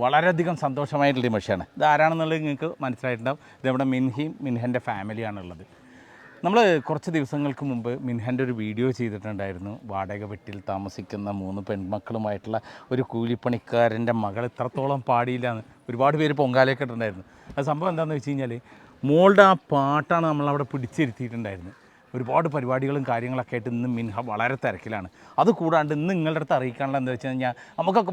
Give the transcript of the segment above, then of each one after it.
വളരെയധികം സന്തോഷമായിട്ടുള്ള നിമിഷമാണ്. ഇത് ആരാണെന്നുള്ളത് നിങ്ങൾക്ക് മനസ്സിലായിട്ടുണ്ടാവും. ഇത് നമ്മുടെ മിൻഹൻ്റെ ഫാമിലിയാണുള്ളത്. നമ്മൾ കുറച്ച് ദിവസങ്ങൾക്ക് മുമ്പ് മിൻഹൻ്റെ ഒരു വീഡിയോ ചെയ്തിട്ടുണ്ടായിരുന്നു. വാടക വീട്ടിൽ താമസിക്കുന്ന 3 പെൺമക്കളുമായിട്ടുള്ള ഒരു കൂലിപ്പണിക്കാരൻ്റെ മകൾ ഇത്രത്തോളം പാടിയില്ലാന്ന് ഒരുപാട് പേര് പൊങ്കാലയൊക്കെ ഇട്ടുണ്ടായിരുന്നു. അത് സംഭവം എന്താണെന്ന് വെച്ച് കഴിഞ്ഞാൽ മോളുടെ ആ പാട്ടാണ് നമ്മളവിടെ പിടിച്ചിരുത്തിയിട്ടുണ്ടായിരുന്നത്. ഒരുപാട് പരിപാടികളും കാര്യങ്ങളൊക്കെ ആയിട്ട് ഇന്ന് മിൻഹ വളരെ തിരക്കിലാണ്. അതുകൂടാണ്ട് ഇന്ന് നിങ്ങളുടെ അടുത്ത് അറിയിക്കാനുള്ള എന്താ വെച്ച് കഴിഞ്ഞാൽ നമുക്കൊക്കെ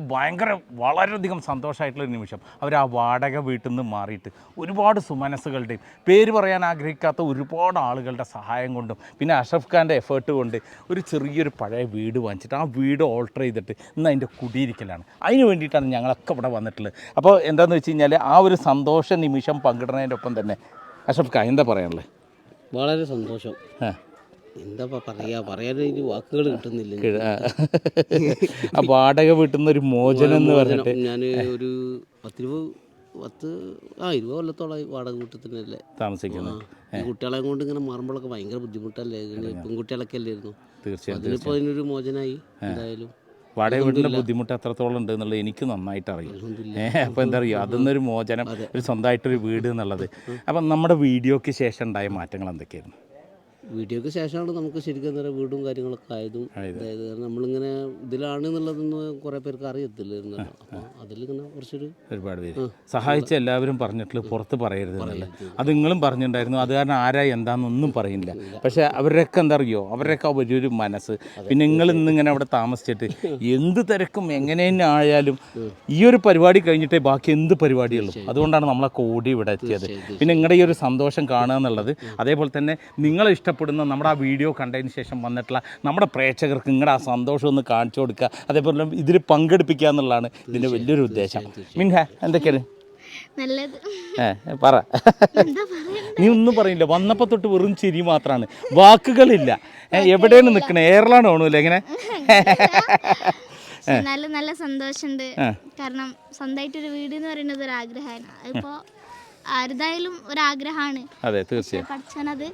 വളരെയധികം സന്തോഷമായിട്ടുള്ളൊരു നിമിഷം. അവർ ആ വാടക വീട്ടിൽ നിന്ന് മാറിയിട്ട് ഒരുപാട് സുമനസ്സുകളുടെയും പേര് പറയാൻ ആഗ്രഹിക്കാത്ത ഒരുപാട് ആളുകളുടെ സഹായം കൊണ്ടും പിന്നെ അഷ്റഫ് ഖാൻ്റെ എഫേർട്ട് കൊണ്ട് ഒരു ചെറിയൊരു പഴയ വീട് വാങ്ങിച്ചിട്ട് ആ വീട് ഓൾട്ടർ ചെയ്തിട്ട് ഇന്ന് അതിൻ്റെ കുടിയിരിക്കലാണ്. അതിന് വേണ്ടിയിട്ടാണ് ഞങ്ങളൊക്കെ ഇവിടെ വന്നിട്ടുള്ളത്. അപ്പോൾ എന്താണെന്ന് വെച്ച് കഴിഞ്ഞാൽ ആ ഒരു സന്തോഷ നിമിഷം പങ്കിടുന്നതിൻ്റെ ഒപ്പം തന്നെ അഷ്റഫ് ഖാൻ എന്താ പറയാനുള്ളത്? വളരെ സന്തോഷം. എന്താ പറയാനൊരു വാക്കുകൾ കിട്ടുന്നില്ല. ആ വാടക വീട്ടിൽ നിന്ന് ഒരു മോചനം എന്ന് പറഞ്ഞിട്ട് ഞാൻ ഒരു 20 കൊല്ലത്തോളമായി വാടക വീട്ടിൽ തന്നെയല്ലേ താമസിക്കുന്നത്. കുട്ടികളെ കൊണ്ട് ഇങ്ങനെ മാറുമ്പോഴൊക്കെ ഭയങ്കര ബുദ്ധിമുട്ടല്ലേ, പെൺകുട്ടികളൊക്കെ അല്ലായിരുന്നു. തീർച്ചയായും അതിനിപ്പോൾ അതിനൊരു മോചനമായി. എന്തായാലും വാടക വീട്ടിൻ്റെ ബുദ്ധിമുട്ട് എത്രത്തോളം ഉണ്ട് എന്നുള്ളത് എനിക്ക് നന്നായിട്ട് അറിയാം. അപ്പോൾ എന്താ പറയുക, അതിന്നൊരു മോചനം, ഒരു സ്വന്തമായിട്ടൊരു വീട് എന്നുള്ളത്. അപ്പം നമ്മുടെ വീഡിയോയ്ക്ക് ശേഷം ഉണ്ടായ മാറ്റങ്ങൾ എന്തൊക്കെയായിരുന്നു? വീഡിയോയ്ക്ക് ശേഷമാണ് നമുക്ക് ശരിക്കും എന്താ പറയുക വീടും കാര്യങ്ങളൊക്കെ ആയതും. അതായത് നമ്മളിങ്ങനെ ഇതിലാണെന്നുള്ളതൊന്നും കുറേ പേർക്ക് അറിയത്തില്ലായിരുന്നല്ലോ. അപ്പോൾ അതിലിങ്ങനെ ഒരുപാട് പേര് സഹായിച്ച എല്ലാവരും പറഞ്ഞിട്ടുള്ള പുറത്ത് പറയരുത് എന്നല്ലേ, അത് നിങ്ങളും പറഞ്ഞിട്ടുണ്ടായിരുന്നു. അത് കാരണം ആരാ എന്താണെന്നൊന്നും പറയുന്നില്ല. പക്ഷേ അവരുടെയൊക്കെ എന്താ അറിയോ, അവരുടെയൊക്കെ വലിയൊരു മനസ്സ്. പിന്നെ നിങ്ങൾ ഇന്നിങ്ങനെ അവിടെ താമസിച്ചിട്ട് എന്ത് തിരക്കും എങ്ങനെ തന്നെ ആയാലും ഈ ഒരു പരിപാടി കഴിഞ്ഞിട്ടേ ബാക്കി എന്ത് പരിപാടിയുള്ളൂ. അതുകൊണ്ടാണ് നമ്മളൊക്കെ ഓടി ഇവിടെ എത്തിയത്. പിന്നെ നിങ്ങളുടെ ഈ ഒരു സന്തോഷം കാണുക എന്നുള്ളത്, അതേപോലെ തന്നെ നിങ്ങളെ ഇഷ്ടപ്പെടുന്ന നമ്മുടെ ആ വീഡിയോ കണ്ടതിന് ശേഷം വന്നിട്ടുള്ള നമ്മുടെ പ്രേക്ഷകർക്ക് നിങ്ങളുടെ ആ സന്തോഷം ഒന്ന് കാണിച്ചു കൊടുക്കുക, അതേപോലെ ഇതിൽ പങ്കെടുപ്പിക്കുക എന്നുള്ളതാണ് ഇതിൻ്റെ വലിയൊരു ഉദ്ദേശം. മിൻഹ എന്തൊക്കെയാണ് പറ? നീ ഒന്നും പറയില്ല, വന്നപ്പോൾ തൊട്ട് വെറും ചിരി മാത്രമാണ്, വാക്കുകളില്ല. എവിടെയാണ് നിൽക്കണേ? എയർലാൻഡ് ആണല്ലേ എങ്ങനെ? നല്ല സന്തോഷമുണ്ട്. കാരണം സ്വന്തമായിട്ടൊരു വീട് എന്ന് പറയുന്നത് ഒരു ആഗ്രഹമാണ്. അതിപ്പോ ആരുതായാലും ഒരാഗ്രഹമാണ്. അതെ, തീർച്ചയായും പഠിച്ചാനത്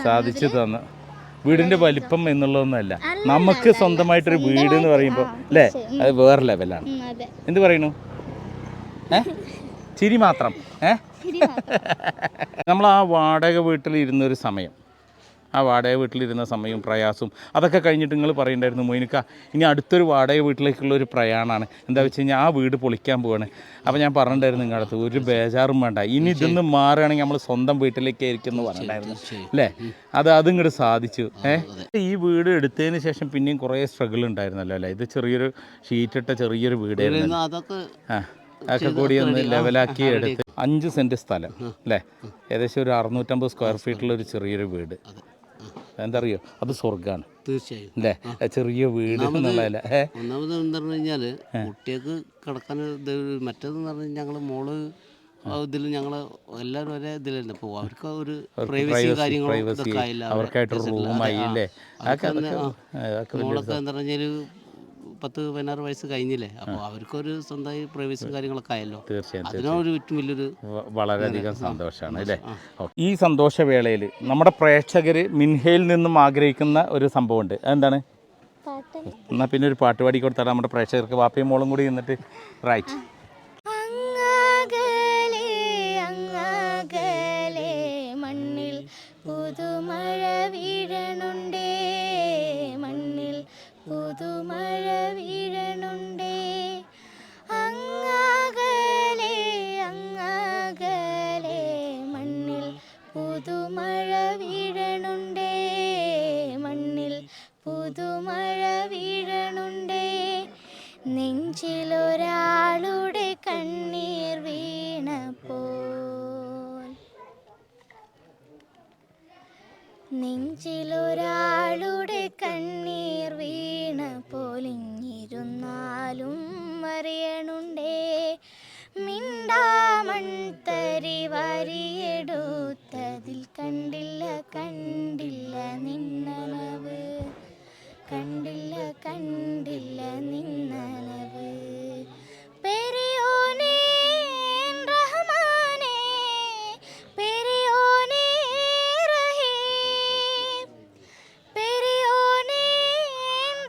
സാധിച്ചു തന്നു. വീടിന്റെ വലിപ്പം എന്നുള്ളതൊന്നുമല്ല, നമുക്ക് സ്വന്തമായിട്ടൊരു വീട് എന്ന് പറയുമ്പോൾ അല്ലേ, അത് വേറെ ലെവലാണ്. എന്ത് പറയുന്നു? ചിരി മാത്രം. നമ്മൾ ആ വാടക വീട്ടിലിരുന്നൊരു സമയം, ആ വാടക വീട്ടിലിരുന്ന സമയവും പ്രയാസവും അതൊക്കെ കഴിഞ്ഞിട്ട് നിങ്ങൾ പറയണ്ടായിരുന്നു, മൊയ്നിക്ക ഇനി അടുത്തൊരു വാടക വീട്ടിലേക്കുള്ളൊരു പ്രയാണമാണ്. എന്താ വെച്ച് കഴിഞ്ഞാൽ ആ വീട് പൊളിക്കാൻ പോവാണ്. അപ്പോൾ ഞാൻ പറഞ്ഞിട്ടുണ്ടായിരുന്നു നിങ്ങളുടെ അടുത്ത് ഒരു ബേജാറും വേണ്ട, ഇനി ഇതൊന്ന് മാറുകയാണെങ്കിൽ നമ്മൾ സ്വന്തം വീട്ടിലേക്ക് ആയിരിക്കും എന്ന് പറഞ്ഞിട്ടുണ്ടായിരുന്നു അല്ലേ. അതിങ്ങോട്ട് സാധിച്ചു. ഈ വീട് എടുത്തതിന് ശേഷം പിന്നെയും കുറേ സ്ട്രഗിൾ ഉണ്ടായിരുന്നല്ലോ അല്ലേ. ഇത് ചെറിയൊരു ഷീറ്റിട്ട ചെറിയൊരു വീടായിരുന്നു. അതൊക്കെ കൂടി ഒന്ന് ലെവലാക്കി എടുത്ത് 5 സെൻറ്റ് സ്ഥലം അല്ലേ, ഏകദേശം ഒരു 650 സ്ക്വയർ ഫീറ്റുള്ള ഒരു ചെറിയൊരു വീട്. എന്താ അറിയോ, അത് സ്വർഗ്ഗമാണ്. തീർച്ചയായും അല്ലേ, ചെറിയ വീട് എന്നുള്ളതല്ല. ഒന്നാമത് എന്താ പറഞ്ഞു കഴിഞ്ഞാൽ കുട്ടികൾക്ക് കിടക്കാൻ മറ്റേതെന്ന് പറഞ്ഞു കഴിഞ്ഞാൽ ഞങ്ങൾ മോള് ഇതിൽ ഞങ്ങൾ എല്ലാവരും ഒരേ ഇതിലായിരുന്നു. അപ്പോൾ അവർക്ക് ഒരു പ്രൈവസി കാര്യങ്ങളും ഇതൊക്കെ ആയില്ല, അവർക്കായിട്ട് റൂമായി അല്ലേ. മോളൊക്കെ എന്താ പറഞ്ഞാൽ 10-16 വയസ്സ് കഴിഞ്ഞില്ലേ, അപ്പോൾ അവർക്കൊരു സ്വന്തമായി പ്രൈവസിയും കാര്യങ്ങളൊക്കെ ആയല്ലോ. തീർച്ചയായും അതിനൊരു ഏറ്റവും വലിയൊരു വളരെയധികം സന്തോഷമാണ് അല്ലേ. ഈ സന്തോഷവേളയിൽ നമ്മുടെ പ്രേക്ഷകർ മിൻഹയിൽ നിന്നും ആഗ്രഹിക്കുന്ന ഒരു സംഭവമുണ്ട്. അതെന്താണ്? എന്നാൽ പിന്നെ ഒരു പാട്ട് പാടി കൊടുത്താൽ നമ്മുടെ പ്രേക്ഷകർക്ക് വാപ്പയും മോളും കൂടി നിന്നിട്ട് റൈറ്റ്. പുതുമഴ വീഴണുണ്ടേ, മണ്ണിൽ പുതുമഴ വീഴണുണ്ടേ, അങ്ങകലെ അങ്ങകലെ മണ്ണിൽ പുതുമഴ വീഴണുണ്ടേ, മണ്ണിൽ പുതുമഴ വീഴണുണ്ടേ, നെഞ്ചിലൊരാളുടെ കണ്ണീർ വീണപ്പോൾ, നെഞ്ചിലൊരാളുടെ കണ്ണീർ വീണപ്പോൾ ഇങ്ങിരുന്നാലും അറിയണുണ്ടേ, മിണ്ടാമൺതരി വരിയെടുത്തതിൽ കണ്ടില്ല കണ്ടില്ല നിന്നനവ്, കണ്ടില്ല കണ്ടില്ല നിന്നനവ്, പെരിയോനേ റഹ്മാനേ, പെരിയോനേ റഹീം, പെരിയോനേ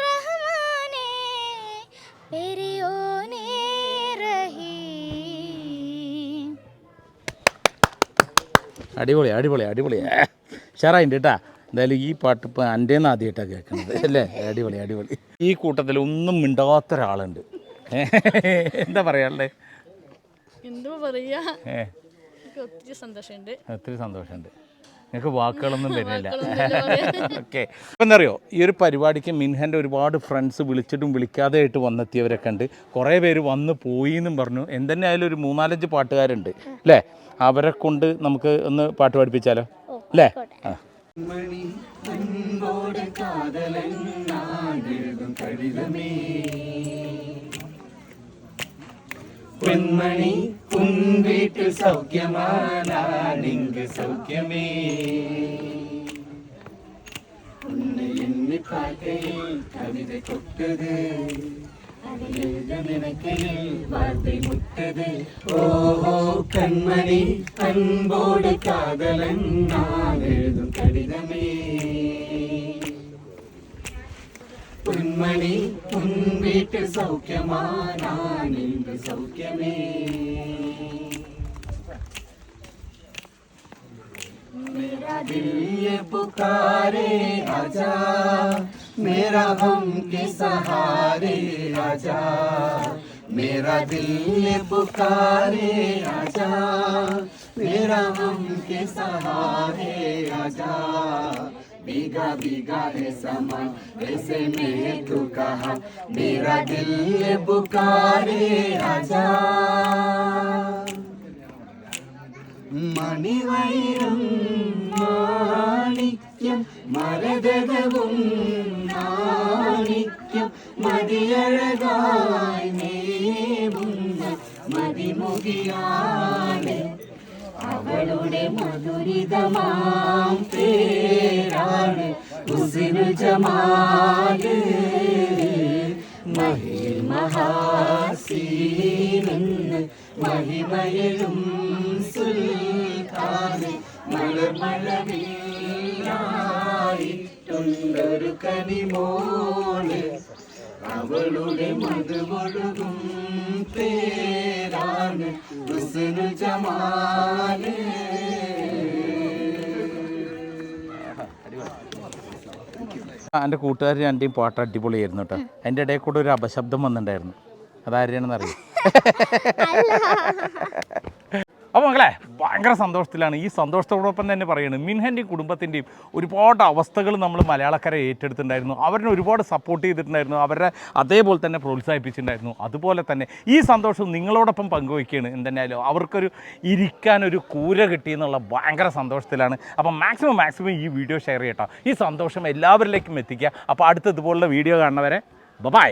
റഹ്മാനേ, പെരിയോനേ അടിപൊളി അടിപൊളി അടിപൊളി ഷെയറായിട്ട് കേട്ടാ. എന്തായാലും ഈ പാട്ട് ഇപ്പോൾ എൻ്റെ നിന്ന് ആദ്യമായിട്ടാണ് കേൾക്കുന്നത് അല്ലേ. അടിപൊളി അടിപൊളി. ഈ കൂട്ടത്തിൽ ഒന്നും മിണ്ടാത്ത ഒരാളുണ്ട്. എന്താ പറയാനുള്ളത്? എന്തോ പറയാ, ഒത്തിരി സന്തോഷമുണ്ട്. ഒത്തിരി സന്തോഷമുണ്ട്. നിങ്ങൾക്ക് വാക്കുകളൊന്നും വരുന്നില്ല. ഓക്കെ. ഇപ്പം എന്താ അറിയോ, ഈ ഒരു പരിപാടിക്ക് മിൻഹൻ്റെ ഒരുപാട് ഫ്രണ്ട്സ് വിളിച്ചിട്ടും വിളിക്കാതെ ആയിട്ട് വന്നെത്തിയവരൊക്കെ ഉണ്ട്. കുറേ പേര് വന്ന് പോയി എന്നും പറഞ്ഞു. എന്തെന്നെ ആയാലും ഒരു 3-4 പാട്ടുകാരുണ്ട് അല്ലേ. അവരെ കൊണ്ട് നമുക്ക് ഒന്ന് പാട്ട് പഠിപ്പിച്ചാലോ അല്ലേ? ആ பொன்மணி உன் வீட்டு சௌக்கியமா நான் இங்கு சௌக்கியமே உன்னை எண்ணி பார்க்கையில் கவிதை கொட்டது நினைக்கையில் வார்த்தை முட்டது ஓஹோ கண்மணி அன்போடு காதலன் நான் எழுதும் கடிதமே பொன்மணி உன் வீட்டு சௌக்கியமா நான் இங்கு சௌக்கியமே मेरा दिल ये पुकारे आजा मेरा हम के सहारे आजा मेरा दिल ये पुकारे आजा मेरा हम के सहारे आजा भीगा भीगा है समा ऐसे में तू कहा मेरा दिल ये पुकारे आजा മണിവൈരം മാണിക്യം മരതകവും നാണിക്യം മതിയഴകായി മേവുന്ന മതിമുകിയാണ് അവളുടെ മധുരിതമാം പേരാണ് ഹുസ്നു ജമാല് മഹിൽ മഹാസീനെന്ന് മഹിമയലും സുൽത്താന് മലർമഴവില്ലായിട്ടുണ്ടൊരു കനിമോള് അവളുടെ മധുവൊഴുകും പേരാണ് ഹുസ്നു ജമാല് എൻ്റെ കൂട്ടുകാർ രണ്ടേയും പാട്ട് അടിപൊളിയായിരുന്നു കേട്ടോ. അതിൻ്റെ ഇടയിൽ കൂടെ ഒരു അപശബ്ദം വന്നിട്ടുണ്ടായിരുന്നു. അതാരെയാണെന്ന് അറിയാം. അപ്പോൾ മക്കളെ ഭയങ്കര സന്തോഷത്തിലാണ്. ഈ സന്തോഷത്തോടൊപ്പം തന്നെ പറയുന്നത് മിൻഹൻ്റെയും കുടുംബത്തിൻ്റെയും ഒരുപാട് അവസ്ഥകൾ നമ്മൾ മലയാളക്കര ഏറ്റെടുത്തിട്ടുണ്ടായിരുന്നു. അവരെ ഒരുപാട് സപ്പോർട്ട് ചെയ്തിട്ടുണ്ടായിരുന്നു. അവരെ അതേപോലെ തന്നെ പ്രോത്സാഹിപ്പിച്ചിട്ടുണ്ടായിരുന്നു. അതുപോലെ തന്നെ ഈ സന്തോഷം നിങ്ങളോടൊപ്പം പങ്കുവയ്ക്കുകയാണ്. എന്തെന്നായാലും അവർക്കൊരു ഇരിക്കാനൊരു കൂര കിട്ടിയെന്നുള്ള ഭയങ്കര സന്തോഷത്തിലാണ്. അപ്പം മാക്സിമം ഈ വീഡിയോ ഷെയർ ചെയ്യട്ടോ. ഈ സന്തോഷം എല്ലാവരിലേക്കും എത്തിക്കുക. അപ്പോൾ അടുത്ത ഇതുപോലുള്ള വീഡിയോ കാണുന്നവരെ ബൈ.